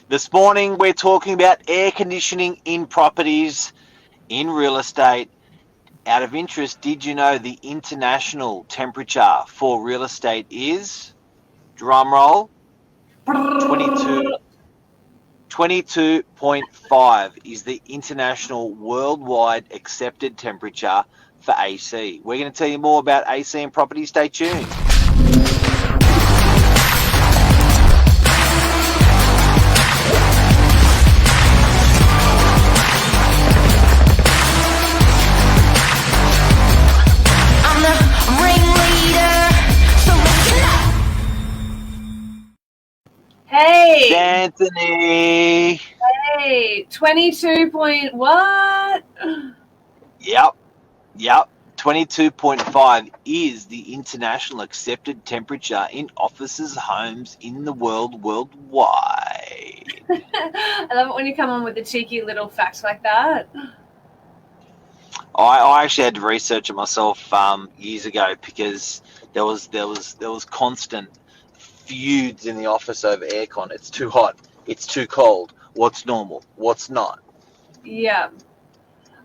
This morning we're talking about air conditioning in properties, in real estate. Out of interest, did you know the international temperature for real estate is, drum roll, 22.5 is the international worldwide accepted temperature for AC. We're going to tell you more about AC and property. Stay tuned. Hey, Anthony. hey, 22 point what? Yep. 22.5 is the international accepted temperature in offices, homes in the worldwide. I love it when you come on with a cheeky little fact like that. I actually had to research it myself years ago because there was constant feuds in the office over aircon. It's too hot. It's too cold. What's normal? What's not? Yeah.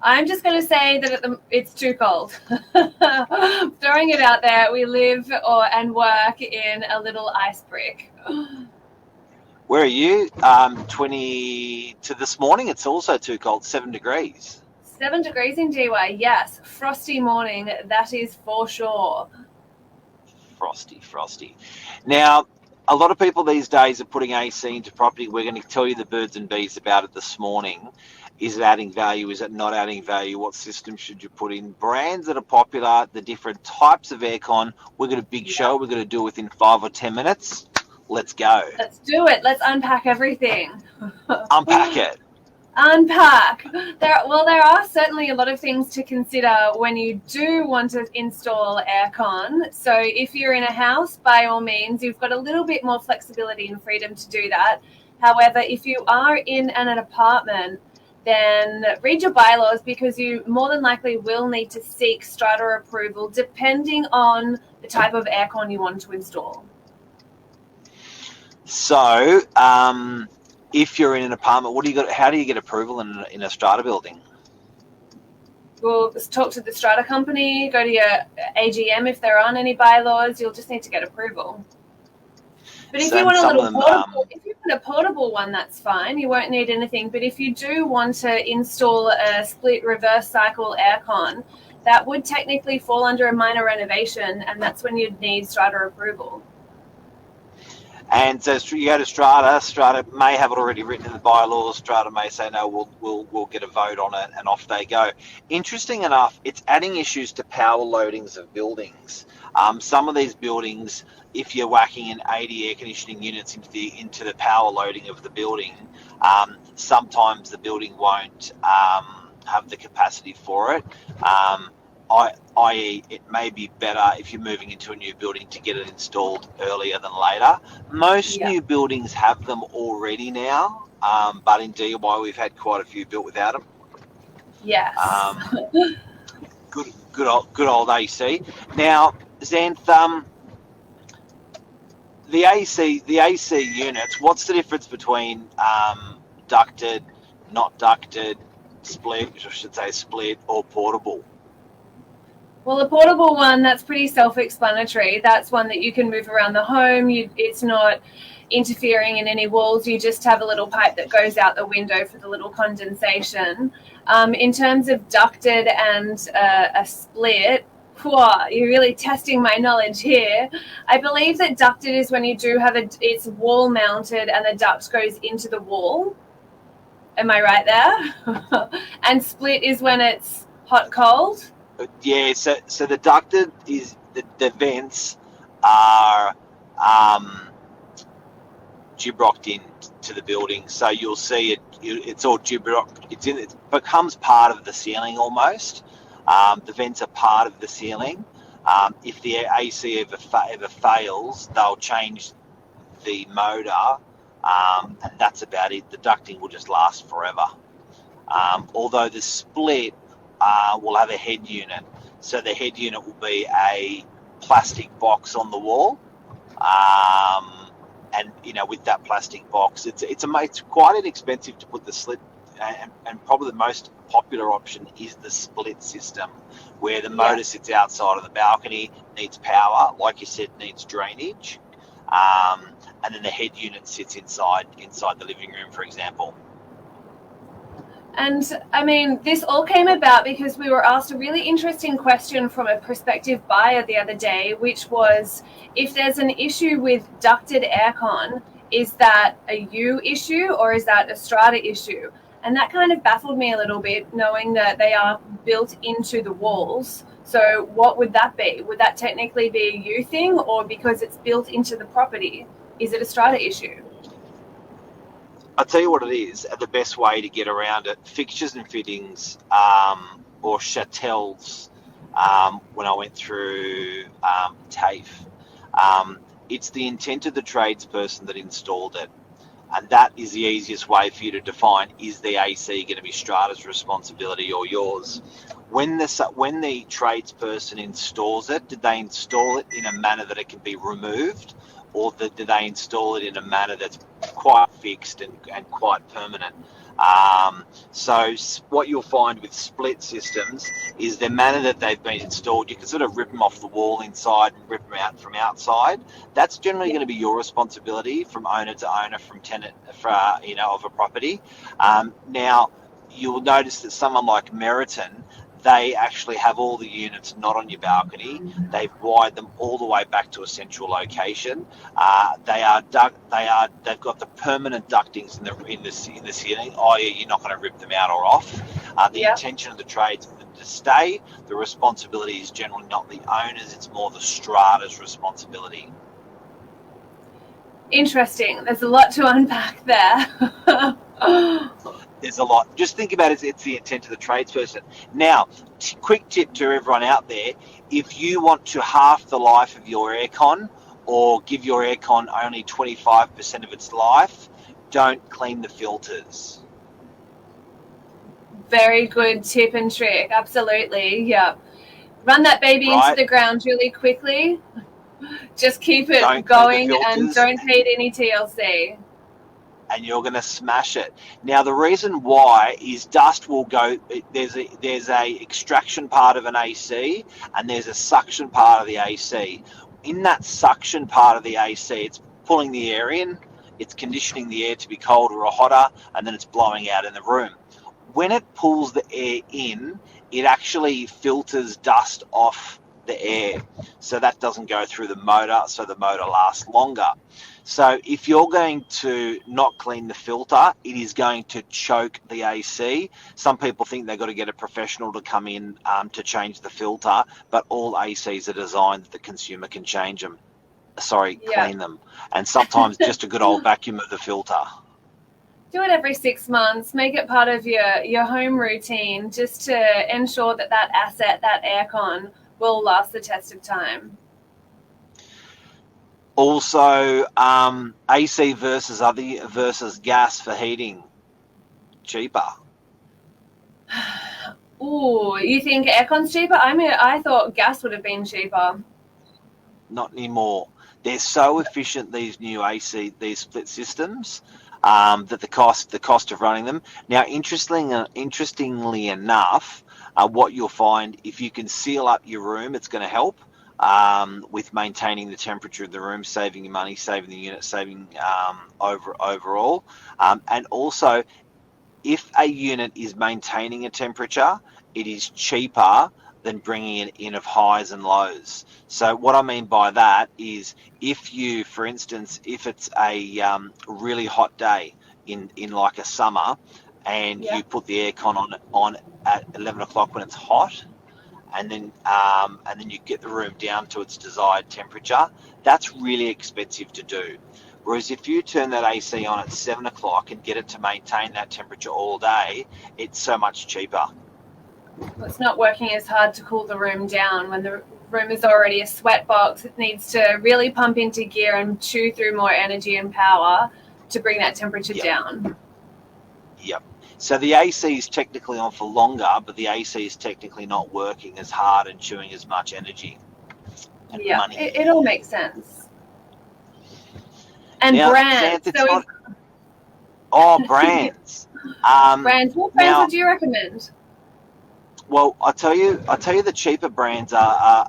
I'm just going to say that it's too cold. Throwing it out there, we live and work in a little ice brick. Where are you? 20 to this morning. It's also too cold. 7 degrees. 7 degrees in GY, yes. Frosty morning, that is for sure. Frosty. Now, a lot of people these days are putting AC into property. We're going to tell you the birds and bees about it this morning. Is it adding value? Is it not adding value? What system should you put in? Brands that are popular, the different types of aircon. We've got a big show. We're going to do it within 5 or 10 minutes. Let's go. Let's do it. Let's unpack everything. Unpack it. Unpack. There are certainly a lot of things to consider when you do want to install aircon. So if you're in a house, by all means, you've got a little bit more flexibility and freedom to do that. However, if you are in an apartment, then read your bylaws because you more than likely will need to seek strata approval depending on the type of aircon you want to install. So, if you're in an apartment, how do you get approval in a strata building? Well, talk to the strata company, go to your AGM if there aren't any bylaws, you'll just need to get approval. But if you want a portable one, that's fine. You won't need anything. But if you do want to install a split reverse cycle aircon, that would technically fall under a minor renovation, and that's when you'd need strata approval. And so you go to Strata may have it already written in the bylaws. Strata may say, no, we'll get a vote on it, and off they go. Interesting enough, it's adding issues to power loadings of buildings. Some of these buildings, if you're whacking in 80 air conditioning units into the power loading of the building, sometimes the building won't have the capacity for it. I.e., it may be better if you're moving into a new building to get it installed earlier than later. Most new buildings have them already now, but in DIY we've had quite a few built without them. Yes. Good old AC. Now, Xanth, the AC units. What's the difference between ducted, not ducted, split, I should say split, or portable? Well, a portable one, that's pretty self-explanatory. That's one that you can move around the home. It's not interfering in any walls. You just have a little pipe that goes out the window for the little condensation. In terms of ducted and a split, you're really testing my knowledge here. I believe that ducted is when you do have it's wall mounted and the duct goes into the wall. Am I right there? And split is when it's hot-cold. Yeah, so the ducted is the vents are gibrocked into the building, so you'll see it's all gibrocked. It becomes part of the ceiling almost. The vents are part of the ceiling. If the AC ever fails, they'll change the motor, and that's about it. The ducting will just last forever. Although the split will have a head unit. So the head unit will be a plastic box on the wall, with that plastic box, it's quite inexpensive to put the slit, and probably the most popular option is the split system, where the motor sits outside of the balcony, needs power, like you said, needs drainage, and then the head unit sits inside the living room, for example. And I mean, this all came about because we were asked a really interesting question from a prospective buyer the other day, which was, if there's an issue with ducted aircon, is that a U issue or is that a strata issue? And that kind of baffled me a little bit, knowing that they are built into the walls. So what would that be? Would that technically be a U thing, or because it's built into the property, is it a strata issue? I'll tell you what it is, the best way to get around it, fixtures and fittings, or chatels, when I went through TAFE, it's the intent of the tradesperson that installed it. And that is the easiest way for you to define, is the AC going to be strata's responsibility or yours? When the tradesperson installs it, did they install it in a manner that it can be removed? Or did they install it in a manner that's quite fixed and quite permanent? So what you'll find with split systems is the manner that they've been installed. You can sort of rip them off the wall inside and rip them out from outside. That's generally going to be your responsibility from owner to owner, from tenant, of a property. Now, you'll notice that someone like Meriton, they actually have all the units not on your balcony. They've wired them all the way back to a central location. They've got the permanent ductings in the ceiling. You're not going to rip them out or off. The intention of the trades for them to stay. The responsibility is generally not the owners; it's more the strata's responsibility. Interesting. There's a lot to unpack there. There's a lot. Just think about it. It's the intent of the tradesperson. Now, quick tip to everyone out there. If you want to half the life of your aircon, or give your aircon only 25% of its life, don't clean the filters. Very good tip and trick. Absolutely. Yeah. Run that baby into the ground really quickly. Just keep it going and don't feed any TLC. And you're going to smash it. Now, the reason why is dust will go. There's a extraction part of an AC, and there's a suction part of the AC. In that suction part of the AC, it's pulling the air in, it's conditioning the air to be colder or hotter, and then it's blowing out in the room. When it pulls the air in, it actually filters dust off the air, so that doesn't go through the motor, so the motor lasts longer. So if you're going to not clean the filter, it is going to choke the AC. Some people think they've got to get a professional to come in to change the filter, but all ACs are designed that the consumer can change them. Clean them. And sometimes just a good old vacuum of the filter. Do it every 6 months. Make it part of your home routine, just to ensure that asset, that aircon, will last the test of time. Also, AC versus gas for heating, cheaper. Ooh, you think aircon's cheaper? I thought gas would have been cheaper. Not anymore. They're so efficient, these new AC, these split systems, that the cost of running them. Now, interestingly enough, what you'll find, if you can seal up your room, it's going to help. With maintaining the temperature of the room, saving you money, saving the unit, saving overall. And also, if a unit is maintaining a temperature, it is cheaper than bringing it in of highs and lows. So what I mean by that is, if you, for instance, if it's a really hot day in like a summer, and you put the aircon on at 11 o'clock when it's hot, and then you get the room down to its desired temperature, that's really expensive to do. Whereas if you turn that AC on at 7 o'clock and get it to maintain that temperature all day, it's so much cheaper. Well, it's not working as hard to cool the room down when the room is already a sweat box. It needs to really pump into gear and chew through more energy and power to bring that temperature down. Yep. So the AC is technically on for longer, but the AC is technically not working as hard and chewing as much energy and money. It all makes sense. And Now, brands. Xanth, it's So not. Oh, brands. brands. What brands Now, would you recommend? well, I tell you, the cheaper brands are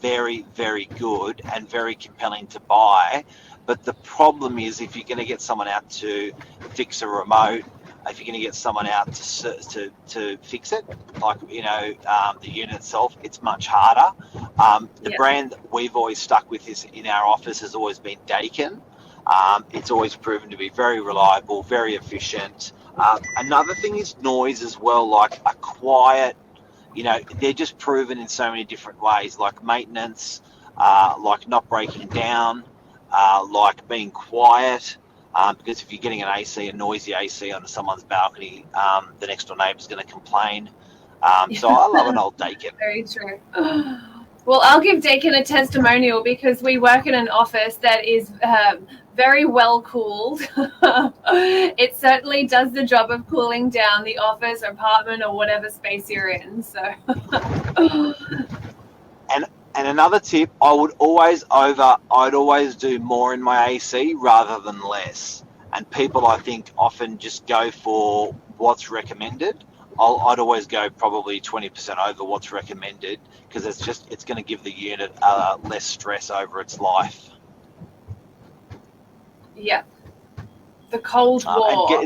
very, very good and very compelling to buy. But the problem is, if you're going to get someone out to fix a remote, if you're going to get someone out to fix it, like the unit itself, it's much harder. The Yeah. brand that we've always stuck with is in our office has always been Dakin. It's always proven to be very reliable, very efficient. Another thing is noise as well, like a quiet, they're just proven in so many different ways, like maintenance, like not breaking down, like being quiet. Because if you're getting a noisy AC onto someone's balcony, the next door neighbour's going to complain. So I love an old Dakin. Very true. Well, I'll give Dakin a testimonial because we work in an office that is very well cooled. It certainly does the job of cooling down the office, apartment, or whatever space you're in. So, and another tip, I'd always do more in my AC rather than less. And people, I think, often just go for what's recommended. I'd always go probably 20% over what's recommended because it's going to give the unit less stress over its life. yeah, the Cold War.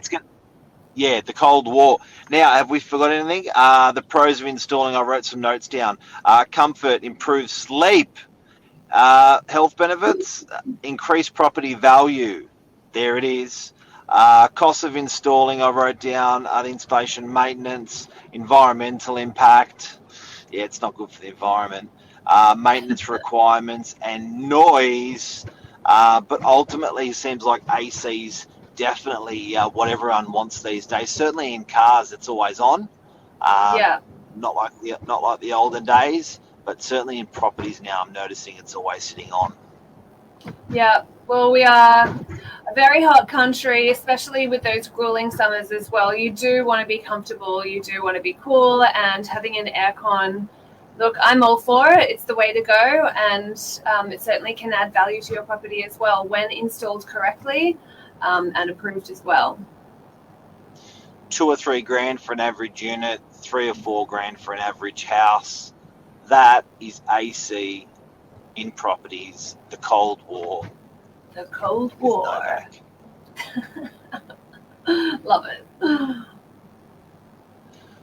The Cold War. Now, have we forgot anything? The pros of installing, I wrote some notes down. Comfort, improved sleep, health benefits, increased property value. There it is. Cost of installing, I wrote down, the installation, maintenance, environmental impact. Yeah, it's not good for the environment. Maintenance requirements and noise. But ultimately, it seems like AC's definitely what everyone wants these days. Certainly in cars, it's always on. Yeah. Not like the olden days, but certainly in properties now, I'm noticing it's always sitting on. Yeah. Well, we are a very hot country, especially with those grueling summers as well. You do want to be comfortable. You do want to be cool, and having an aircon. Look, I'm all for it. It's the way to go, and it certainly can add value to your property as well when installed correctly and approved as well. $2,000 or $3,000 for an average unit, $3,000 or $4,000 for an average house. That is AC in properties. The Cold War. The Cold War. Novak. Love it. I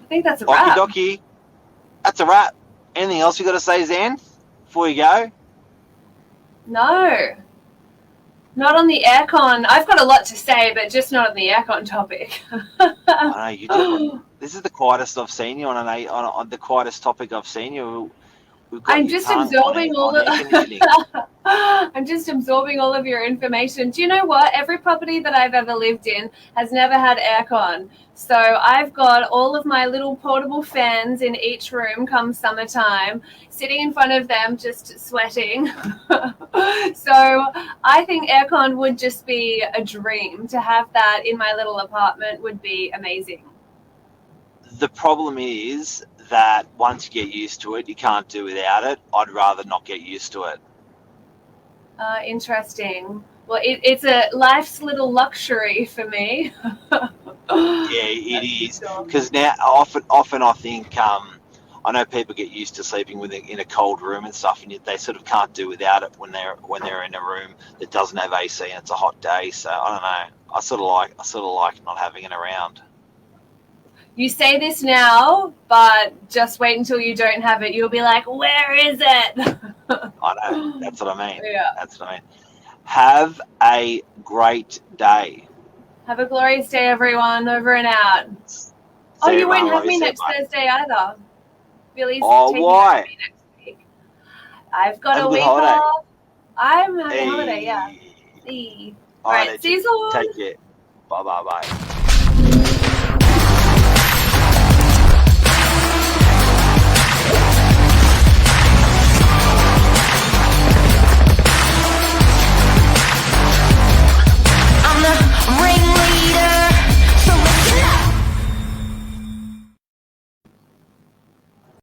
think that's a wrap. Okie dokie. That's a wrap. Anything else you got to say, Zan, before you go? No. Not on the aircon. I've got a lot to say, but just not on the aircon topic. I know you do. This is the quietest I've seen you on the quietest topic I've seen you. I'm just absorbing I'm just absorbing all of your information. Do you know what? Every property that I've ever lived in has never had aircon. So I've got all of my little portable fans in each room come summertime, sitting in front of them just sweating. So I think aircon would just be a dream. To have that in my little apartment would be amazing. The problem is that once you get used to it, you can't do without it. I'd rather not get used to it. Interesting. Well, it's a life's little luxury for me. Yeah, it is. Because now, often I think, I know people get used to sleeping in a cold room and stuff, and they sort of can't do without it when they're in a room that doesn't have AC and it's a hot day. So I don't know. I sort of like not having it around. You say this now, but just wait until you don't have it. You'll be like, where is it? I know. That's what I mean. Yeah. That's what I mean. Have a great day. Have a glorious day, everyone. Over and out. See You won't mate. have me next Thursday either. Billy's taking why? me next week. I've got Have a a good week holiday. off. I'm having a holiday, yeah. Hey. All right, Alright, see you soon. Take care. Bye.